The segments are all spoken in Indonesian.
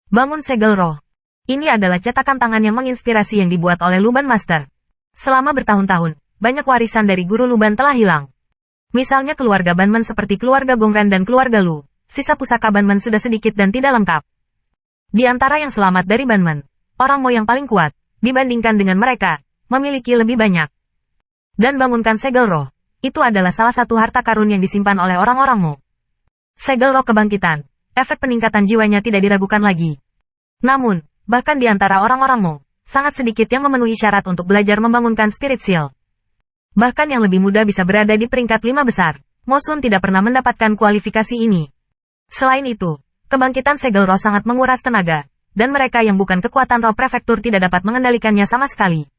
Bangun segel roh. Ini adalah cetakan tangan yang menginspirasi yang dibuat oleh Luban Master. Selama bertahun-tahun, banyak warisan dari guru Luban telah hilang. Misalnya keluarga Banman seperti keluarga Gongran dan keluarga Lu. Sisa pusaka Banman sudah sedikit dan tidak lengkap. Di antara yang selamat dari Banman, orang Mo yang paling kuat, dibandingkan dengan mereka, memiliki lebih banyak. Dan bangunkan segel roh. Itu adalah salah satu harta karun yang disimpan oleh orang-orang Mo. Segel roh kebangkitan. Efek peningkatan jiwanya tidak diragukan lagi. Namun, bahkan di antara orang-orang Mo, sangat sedikit yang memenuhi syarat untuk belajar membangunkan Spirit Seal. Bahkan yang lebih muda bisa berada di peringkat 5 besar. Mo Sun tidak pernah mendapatkan kualifikasi ini. Selain itu, kebangkitan segel roh sangat menguras tenaga, dan mereka yang bukan kekuatan roh prefektur tidak dapat mengendalikannya sama sekali.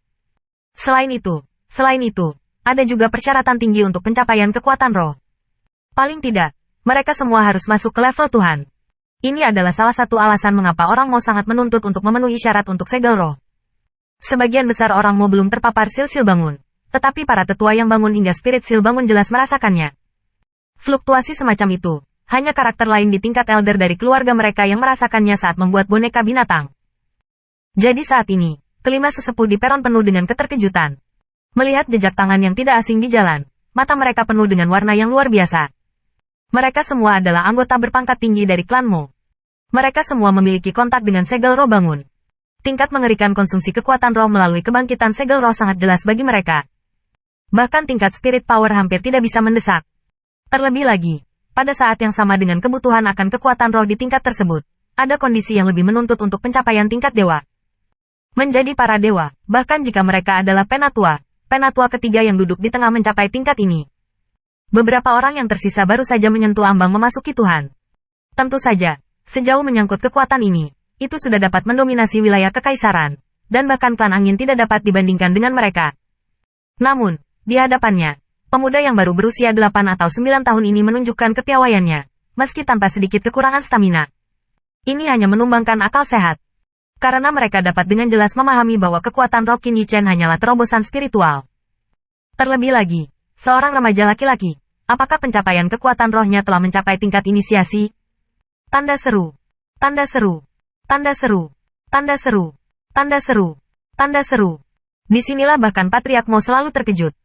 Selain itu, ada juga persyaratan tinggi untuk pencapaian kekuatan roh. Paling tidak, mereka semua harus masuk ke level Tuhan. Ini adalah salah satu alasan mengapa orang Mo sangat menuntut untuk memenuhi syarat untuk segel roh. Sebagian besar orang Mo belum terpapar sil-sil bangun, tetapi para tetua yang bangun hingga spirit sil bangun jelas merasakannya. Fluktuasi semacam itu, hanya karakter lain di tingkat elder dari keluarga mereka yang merasakannya saat membuat boneka binatang. Jadi saat ini, kelima sesepuh di peron penuh dengan keterkejutan. Melihat jejak tangan yang tidak asing di jalan, mata mereka penuh dengan warna yang luar biasa. Mereka semua adalah anggota berpangkat tinggi dari klan Mo. Mereka semua memiliki kontak dengan segel roh bangun. Tingkat mengerikan konsumsi kekuatan roh melalui kebangkitan segel roh sangat jelas bagi mereka. Bahkan tingkat spirit power hampir tidak bisa mendesak. Terlebih lagi, pada saat yang sama dengan kebutuhan akan kekuatan roh di tingkat tersebut, ada kondisi yang lebih menuntut untuk pencapaian tingkat dewa. Menjadi para dewa, bahkan jika mereka adalah penatua ketiga yang duduk di tengah mencapai tingkat ini. Beberapa orang yang tersisa baru saja menyentuh ambang memasuki Tuhan. Tentu saja, sejauh menyangkut kekuatan ini, itu sudah dapat mendominasi wilayah kekaisaran, dan bahkan klan angin tidak dapat dibandingkan dengan mereka. Namun, di hadapannya, pemuda yang baru berusia 8 atau 9 tahun ini menunjukkan kepiawaiannya, meski tanpa sedikit kekurangan stamina. Ini hanya menumbangkan akal sehat. Karena mereka dapat dengan jelas memahami bahwa kekuatan roh Qin Yichen hanyalah terobosan spiritual. Terlebih lagi, seorang remaja laki-laki, apakah pencapaian kekuatan rohnya telah mencapai tingkat inisiasi? Tanda seru. Tanda seru. Tanda seru. Tanda seru. Tanda seru. Tanda seru. Disinilah bahkan Patriark Mo selalu terkejut.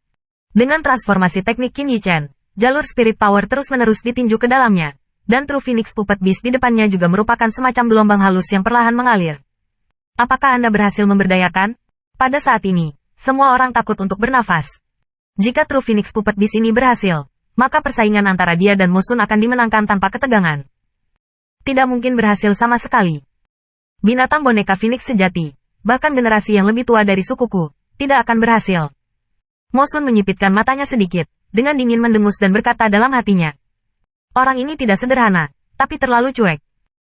Dengan transformasi teknik Qin Yichen, jalur spirit power terus-menerus ditinju ke dalamnya, dan True Phoenix Puppet Beast di depannya juga merupakan semacam gelombang halus yang perlahan mengalir. Apakah Anda berhasil memberdayakan? Pada saat ini, semua orang takut untuk bernafas. Jika True Phoenix Puppet Beast ini berhasil, maka persaingan antara dia dan Mo Sun akan dimenangkan tanpa ketegangan. Tidak mungkin berhasil sama sekali. Binatang boneka Phoenix sejati, bahkan generasi yang lebih tua dari sukuku, tidak akan berhasil. Mo Sun menyipitkan matanya sedikit, dengan dingin mendengus dan berkata dalam hatinya. Orang ini tidak sederhana, tapi terlalu cuek.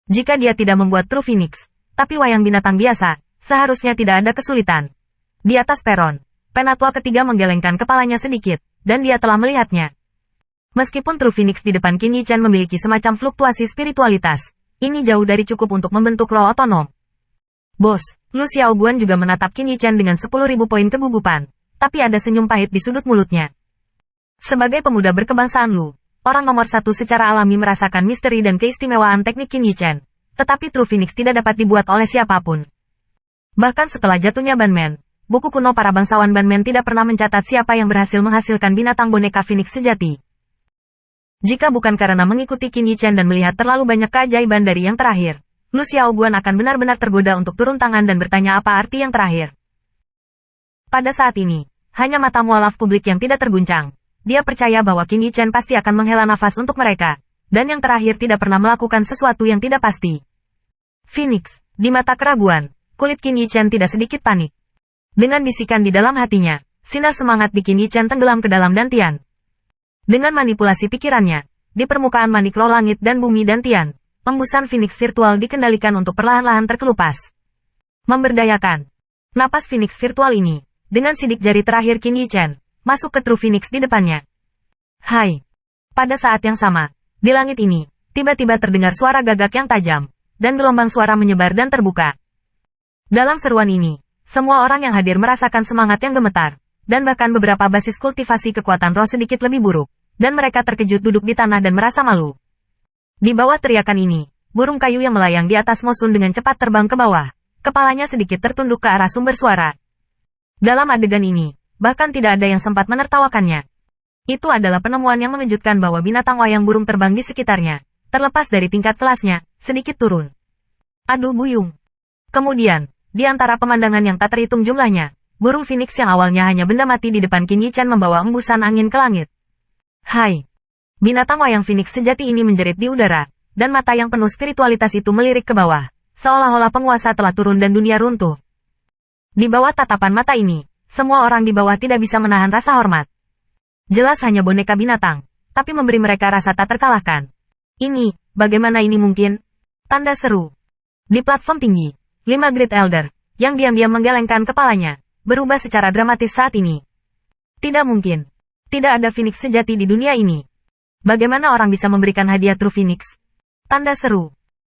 Jika dia tidak membuat True Phoenix, tapi wayang binatang biasa, seharusnya tidak ada kesulitan. Di atas peron, penatua ketiga menggelengkan kepalanya sedikit, dan dia telah melihatnya. Meskipun True Phoenix di depan Qin Yichen memiliki semacam fluktuasi spiritualitas, ini jauh dari cukup untuk membentuk roh otonom. Bos, Lu Xiaoguan juga menatap Qin Yichen dengan 10.000 poin kegugupan, tapi ada senyum pahit di sudut mulutnya. Sebagai pemuda berkebangsaan Lu, orang nomor satu secara alami merasakan misteri dan keistimewaan teknik Qin Yichen, tetapi True Phoenix tidak dapat dibuat oleh siapapun. Bahkan setelah jatuhnya Banman, buku kuno para bangsawan Banman tidak pernah mencatat siapa yang berhasil menghasilkan binatang boneka Phoenix sejati. Jika bukan karena mengikuti Qin Yichen dan melihat terlalu banyak keajaiban dari yang terakhir, Lu Xiaoguan akan benar-benar tergoda untuk turun tangan dan bertanya apa arti yang terakhir. Pada saat ini, hanya mata mualaf publik yang tidak terguncang. Dia percaya bahwa Qin Yichen pasti akan menghela nafas untuk mereka, dan yang terakhir tidak pernah melakukan sesuatu yang tidak pasti. Phoenix, di mata keraguan, kulit Qin Yichen tidak sedikit panik. Dengan bisikan di dalam hatinya, sinar semangat di Qin Yichen tenggelam ke dalam dantian. Dengan manipulasi pikirannya, di permukaan manik roh langit dan bumi dantian, embusan Phoenix virtual dikendalikan untuk perlahan-lahan terkelupas. Memberdayakan. Napas Phoenix virtual ini, dengan sidik jari terakhir Qin Yichen, masuk ke True Phoenix di depannya. Hai. Pada saat yang sama, di langit ini, tiba-tiba terdengar suara gagak yang tajam, dan gelombang suara menyebar dan terbuka. Dalam seruan ini, semua orang yang hadir merasakan semangat yang gemetar, dan bahkan beberapa basis kultivasi kekuatan roh sedikit lebih buruk, dan mereka terkejut duduk di tanah dan merasa malu. Di bawah teriakan ini, burung kayu yang melayang di atas Mosun dengan cepat terbang ke bawah. Kepalanya sedikit tertunduk ke arah sumber suara. Dalam adegan ini, bahkan tidak ada yang sempat menertawakannya. Itu adalah penemuan yang mengejutkan bahwa binatang wayang burung terbang di sekitarnya, terlepas dari tingkat kelasnya, sedikit turun. Aduh buyung. Kemudian, di antara pemandangan yang tak terhitung jumlahnya, burung phoenix yang awalnya hanya benda mati di depan Qin Yichan membawa embusan angin ke langit. Hai! Binatang wayang phoenix sejati ini menjerit di udara, dan mata yang penuh spiritualitas itu melirik ke bawah, seolah-olah penguasa telah turun dan dunia runtuh. Di bawah tatapan mata ini, semua orang di bawah tidak bisa menahan rasa hormat. Jelas hanya boneka binatang, tapi memberi mereka rasa tak terkalahkan. Ini, bagaimana ini mungkin? Tanda seru. Di platform tinggi, 5 Great Elder, yang diam-diam menggelengkan kepalanya, berubah secara dramatis saat ini. Tidak mungkin. Tidak ada Phoenix sejati di dunia ini. Bagaimana orang bisa memberikan hadiah True Phoenix? Tanda seru.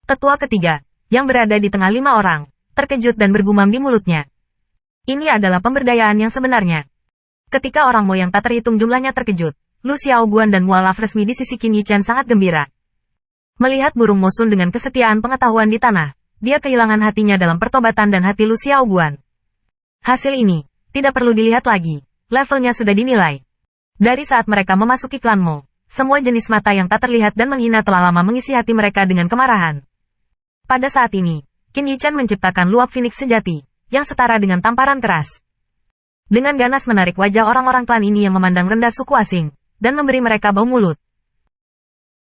Tetua ketiga, yang berada di tengah 5 orang, terkejut dan bergumam di mulutnya. Ini adalah pemberdayaan yang sebenarnya. Ketika orang Mo yang tak terhitung jumlahnya terkejut, Lu Xiaoguan dan mualaf resmi di sisi Qin Yichan sangat gembira. Melihat burung Mosun dengan kesetiaan pengetahuan di tanah, dia kehilangan hatinya dalam pertobatan dan hati Lu Xiaoguan. Hasil ini, tidak perlu dilihat lagi, levelnya sudah dinilai. Dari saat mereka memasuki klan Mo, semua jenis mata yang tak terlihat dan menghina telah lama mengisi hati mereka dengan kemarahan. Pada saat ini, Qin Yichan menciptakan luap Phoenix sejati, yang setara dengan tamparan keras. Dengan ganas menarik wajah orang-orang klan ini yang memandang rendah suku asing, dan memberi mereka bau mulut.